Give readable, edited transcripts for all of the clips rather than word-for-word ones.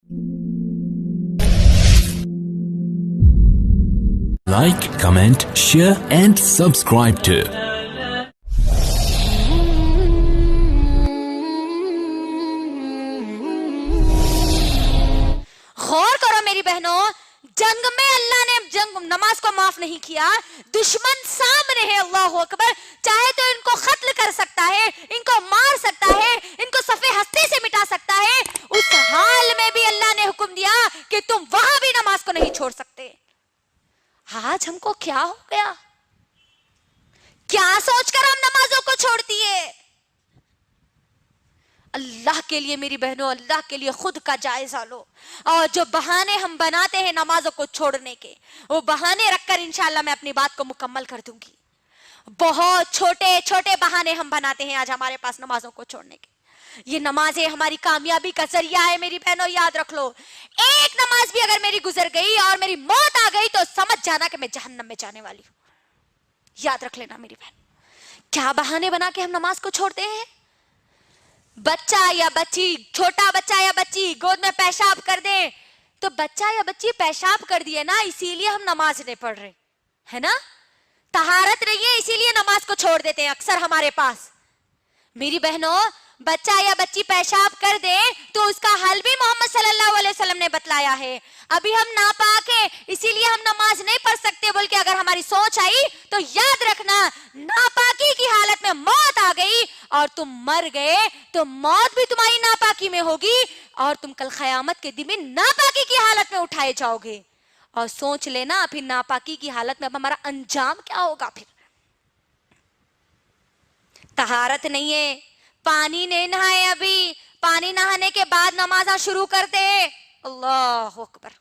Like, comment, share and subscribe to गौर करो मेरी बहनों, जंग में अल्लाह ने नमाज को माफ नहीं किया। दुश्मन सामने है, अल्लाह अकबर, चाहे तो इनको कत्ल कर सकता है, इनको मार सकता है, इनको सफे हस्ती से मिटा सकता है। उस हाल में भी अल्लाह ने हुक्म दिया कि तुम वहां भी नमाज को नहीं छोड़ सकते। आज हमको क्या हो गया? क्या सोचकर हम नमाजों को छोड़ दिए? अल्लाह के लिए मेरी बहनों, अल्लाह के लिए खुद का जायजा लो। और जो बहाने हम बनाते हैं नमाजों को छोड़ने के, वो बहाने रखकर इंशाअल्लाह मैं अपनी बात को मुकम्मल कर दूंगी। बहुत छोटे छोटे बहाने हम बनाते हैं आज हमारे पास नमाजों को छोड़ने के। ये नमाजें हमारी कामयाबी का जरिया है मेरी बहनों, याद रख लो। एक नमाज भी अगर मेरी गुजर गई और मेरी मौत आ गई तो समझ जाना कि मैं जहन्नम में जाने वाली हूं। याद रख लेना मेरी बहन। क्या बहाने बना के हम नमाज को छोड़ते हैं? बच्चा या बच्ची, छोटा बच्चा या बच्ची गोद में पेशाब कर दे तो बच्चा या बच्ची पेशाब कर दिए ना, इसीलिए हम नमाज नहीं पढ़ रहे, है ना? तहारत नहीं है इसीलिए नमाज को छोड़ देते हैं अक्सर हमारे पास। मेरी बहनों, बच्चा या बच्ची पेशाब कर दे तो उसका हल भी मोहम्मद सल्लल्लाहु अलैहि वसल्लम ने बतलाया है। अभी हम नापाक है इसीलिए हम नमाज नहीं पढ़ सकते बोल के अगर हमारी सोच आई तो याद रखना, नापाकी की हालत में मौत आ गई और तुम मर गए तो मौत भी तुम्हारी नापाकी में होगी और तुम कल क़यामत के दिन में नापाकी की हालत में उठाए जाओगे। और सोच लेना फिर नापाकी की हालत में अब हमारा अंजाम क्या होगा। फिर तहारत नहीं है, पानी नहीं नहाए, अभी पानी नहाने के बाद नमाज़ शुरू कर दे, अल्लाह अकबर।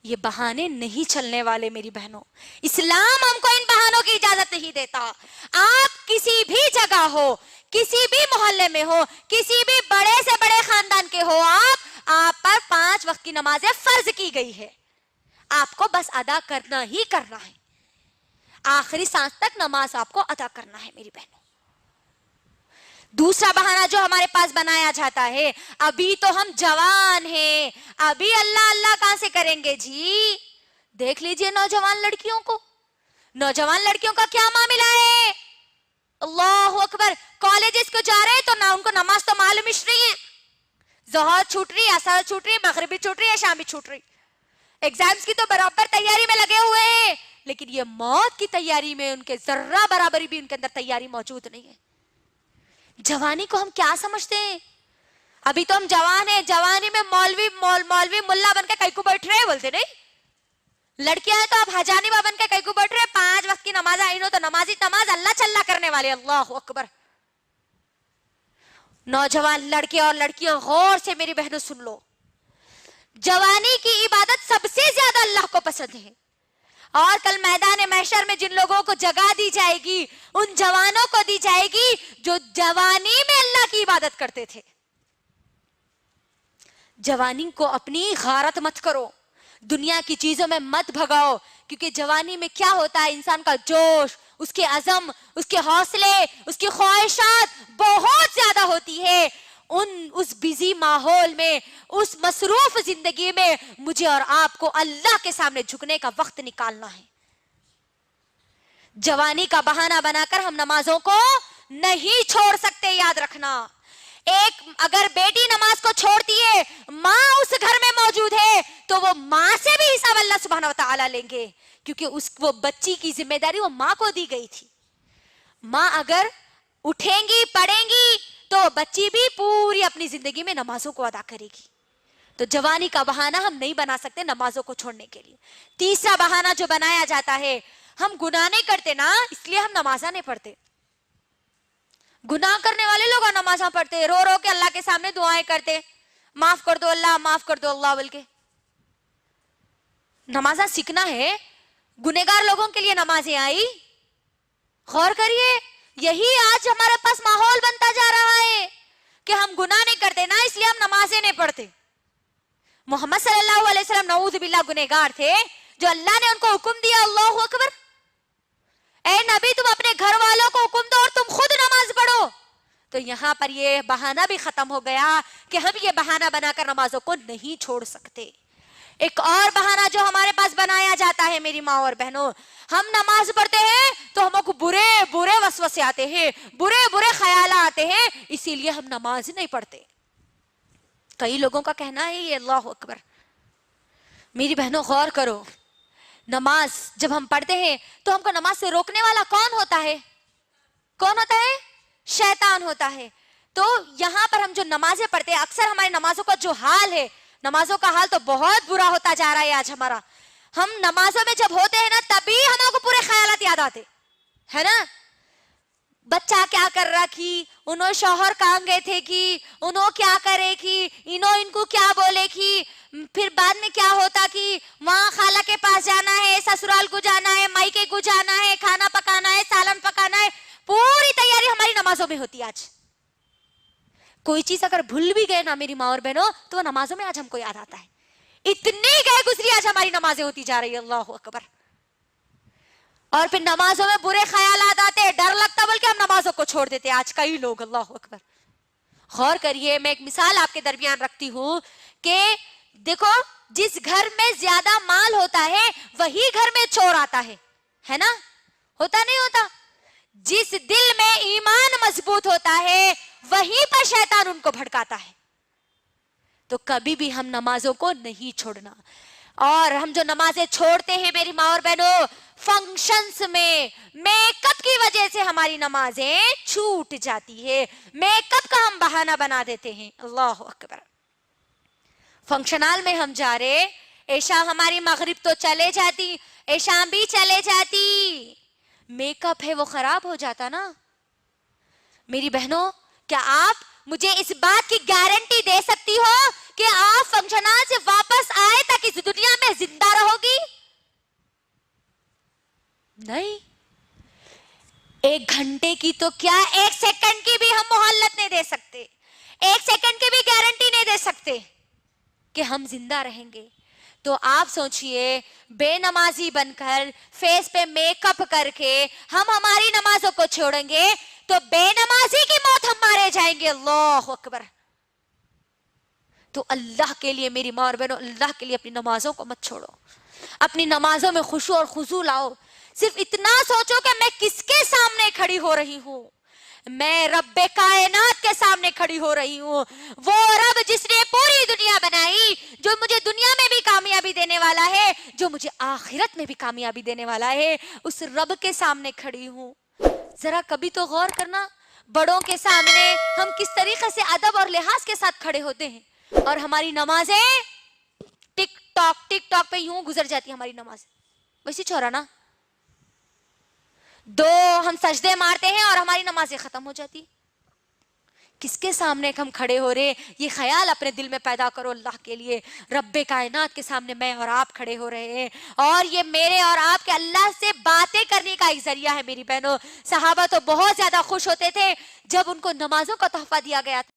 ये बहाने नहीं चलने वाले मेरी बहनों। इस्लाम हमको इन बहानों की इजाजत नहीं देता। आप किसी भी जगह हो, किसी भी मोहल्ले में हो, किसी भी बड़े से बड़े खानदान के हो, आप पर 5 वक्त की नमाजें फर्ज की गई है। आपको बस अदा करना ही करना है। आखिरी सांस तक नमाज आपको अदा करना है मेरी बहनों। दूसरा बहाना जो हमारे पास बनाया जाता है, अभी तो हम जवान हैं, अभी अल्लाह अल्लाह कहां से करेंगे जी। देख लीजिए नौजवान लड़कियों को, नौजवान लड़कियों का क्या मामला है, अल्लाह अकबर। कॉलेजेस को जा रहे हैं तो ना उनको नमाज तो मालूम ही नहीं है। ज़ोहर छूट रही, असर छूट रही, मगरिबी छूट रही है, शामी छूट रही। एग्जाम्स की तो बराबर तैयारी में लगे हुए हैं, लेकिन ये मौत की तैयारी में उनके जर्रा बराबरी भी उनके अंदर तैयारी मौजूद नहीं है। जवानी को हम क्या समझते हैं? अभी तो हम जवान हैं, जवानी में मौलवी मुल्ला बनकर कहीं को बैठ रहे हैं, बोलते नहीं। लड़कियां हैं तो आप हजानी बा बनकर कहीं को बैठ रहे हैं। 5 वक्त की नमाज आई नो तो नमाजी नमाज अल्लाह चल्ला करने वाले, अल्लाह अकबर। नौजवान लड़के और लड़कियां गौर से मेरी बहनों सुन लो, जवानी की इबादत सबसे ज्यादा अल्लाह को पसंद है। और कल मैदान महशर में जिन लोगों को जगह दी जाएगी, उन जवानों को दी जाएगी जो जवानी में अल्लाह की इबादत करते थे। जवानी को अपनी गारत मत करो, दुनिया की चीजों में मत भगाओ, क्योंकि जवानी में क्या होता है, इंसान का जोश, उसके अज़म, उसके हौसले, उसकी ख्वाहिशात बहुत ज्यादा होती है। उस बिजी माहौल में, उस मसरूफ जिंदगी में मुझे और आपको अल्लाह के सामने झुकने का वक्त निकालना है। जवानी का बहाना बनाकर हम नमाजों को नहीं छोड़ सकते, याद रखना। एक अगर बेटी नमाज को छोड़ती है, माँ उस घर में मौजूद है, तो वो माँ से भी हिसाब अल्लाह सुब्हानहू व तआला लेंगे, क्योंकि वो बच्ची की जिम्मेदारी वो माँ को दी गई थी। माँ अगर उठेंगी, पढ़ेंगी, तो बच्ची भी पूरी अपनी जिंदगी में नमाजों को अदा करेगी। तो जवानी का बहाना हम नहीं बना सकते नमाजों को छोड़ने के लिए। तीसरा बहाना जो बनाया जाता है, हम गुनाह नहीं करते ना, इसलिए हम नमाजा नहीं पढ़ते। गुनाह करने वाले लोग नमाजा पढ़ते, रो रो के अल्लाह के सामने दुआएं करते, माफ कर दो अल्लाह, माफ कर दो अल्लाह बोल के। नमाजा सीखना है, गुनेगार लोगों के लिए नमाजें आई। गौर करिए, यही आज हमारे पास माहौल बनता जा रहा है कि हम गुनाह नहीं करते ना, इसलिए हम नमाजें नहीं पढ़ते। मोहम्मद सल्लल्लाहु अलैहि वसल्लम नऊज़ बिल्लाह गुनहगार थे, जो अल्लाह ने उनको हुक्म दिया, अल्लाहु अकबर, ए नबी तुम अपने घर वालों को हुक्म दो और तुम खुद नमाज पढ़ो। تو یہاں پر یہ بہانہ بھی ختم ہو گیا کہ ہم یہ بہانہ بنا کر نمازوں کو نہیں چھوڑ سکتے. ایک اور بہانہ جو ہمارے پاس بنایا جاتا ہے میری ماں اور بہنوں, ہم نماز پڑھتے ہیں تو ہم کو برے برے وسوسے آتے ہیں, برے برے خیالات آتے ہیں, اسی لیے ہم نماز نہیں پڑھتے. کئی لوگوں کا کہنا ہے یہ. اللہ اکبر. میری بہنوں غور کرو, نماز جب ہم پڑھتے ہیں تو ہم کو نماز سے روکنے والا کون ہوتا ہے؟ کون ہوتا ہے؟ شیطان ہوتا ہے. تو یہاں پر ہم جو نمازیں پڑھتے ہیں, اکثر ہماری نمازوں کا جو حال ہے, نمازوں کا حال تو بہت برا ہوتا جا رہا ہے آج ہمارا. ہم نمازوں میں جب ہوتے ہیں نا تبھی ہم کو پورے خیالات یاد آتے ہے نا. بچہ کیا کر رہا کی, انہوں شوہر کہاں گئے تھے کی, انہوں کیا کرے کی, انہوں ان کو کیا بولے کی, پھر بعد میں کیا ہوتا کی وہاں خالہ کے پاس جانا ہے, سسرال کو جانا ہے, مائکے کو جانا ہے, کھانا پکانا ہے, سالن پکانا ہے. پوری تیاری ہماری نمازوں میں ہوتی ہے. آج کوئی چیز اگر بھول بھی گئے نا میری ماں اور بہنوں تو نمازوں میں آج ہم کو یاد آتا ہے. اتنی گئے گزری آج ہماری نمازیں ہوتی جا رہی ہے. اللہ اکبر. اور پھر نمازوں میں برے خیالات آتے, ڈر لگتا بلکہ ہم نمازوں کو چھوڑ دیتے آج کئی لوگ. اللہ اکبر. غور کریے, میں ایک مثال آپ کے درمیان رکھتی ہوں کہ دیکھو جس گھر میں زیادہ مال ہوتا ہے وہی گھر میں چور آتا ہے نا, ہوتا نہیں ہوتا؟ جس دل میں ایمان مضبوط ہوتا ہے وہیں پر شیطان ان کو بھڑکاتا ہے. تو کبھی بھی ہم نمازوں کو نہیں چھوڑنا. اور ہم جو نمازیں چھوڑتے ہیں میری ماں اور بہنوں, فنکشنز میں میک اپ کی وجہ سے ہماری نمازیں چھوٹ جاتی ہے. میک اپ کا ہم بہانہ بنا دیتے ہیں. اللہ اکبر. فنکشن ہال میں ہم جا رہے, عشاء ہماری مغرب تو چلے جاتی, عشاء بھی چلے جاتی, میک اپ ہے وہ خراب ہو جاتا نا. میری بہنوں کیا آپ مجھے اس بات کی گارنٹی دے سکتی ہو کہ آپ فنکشن ہال سے واپس آئے تک اس دنیا میں زندہ رہو گی؟ نہیں. ایک گھنٹے کی تو کیا, ایک سیکنڈ کی بھی ہم مہلت نہیں دے سکتے, ایک سیکنڈ کی بھی گارنٹی نہیں دے سکتے کہ ہم زندہ رہیں گے. تو آپ سوچئے, بے نمازی بن کر فیس پہ میک اپ کر کے ہم ہماری نمازوں کو چھوڑیں گے تو بے نمازی کی موت ہم مارے جائیں گے. اللہ اکبر. تو اللہ کے لیے میری ماں اور بہنوں, اللہ کے لیے اپنی نمازوں کو مت چھوڑو. اپنی نمازوں میں خشوع اور خضوع لاؤ. صرف اتنا سوچو کہ میں کس کے سامنے کھڑی ہو رہی ہوں. میں رب کائنات کے سامنے کھڑی ہو رہی ہوں. وہ رب جس نے پوری دنیا بنائی, جو مجھے دنیا میں بھی کامیابی دینے والا ہے, جو مجھے آخرت میں بھی کامیابی دینے والا ہے, اس رب کے سامنے کھڑی ہوں. ذرا کبھی تو غور کرنا, بڑوں کے سامنے ہم کس طریقے سے ادب اور لحاظ کے ساتھ کھڑے ہوتے ہیں, اور ہماری نمازیں ٹک ٹاک پہ یوں گزر جاتی ہماری نماز. ویسی چھوڑا نا, دو ہم سجدے مارتے ہیں اور ہماری نمازیں ختم ہو جاتی. کس کے سامنے ہم کھڑے ہو رہے, یہ خیال اپنے دل میں پیدا کرو. اللہ کے لیے رب کائنات کے سامنے میں اور آپ کھڑے ہو رہے ہیں, اور یہ میرے اور آپ کے اللہ سے باتیں کرنے کا ایک ذریعہ ہے. میری بہنوں, صحابہ تو بہت زیادہ خوش ہوتے تھے جب ان کو نمازوں کا تحفہ دیا گیا تھا.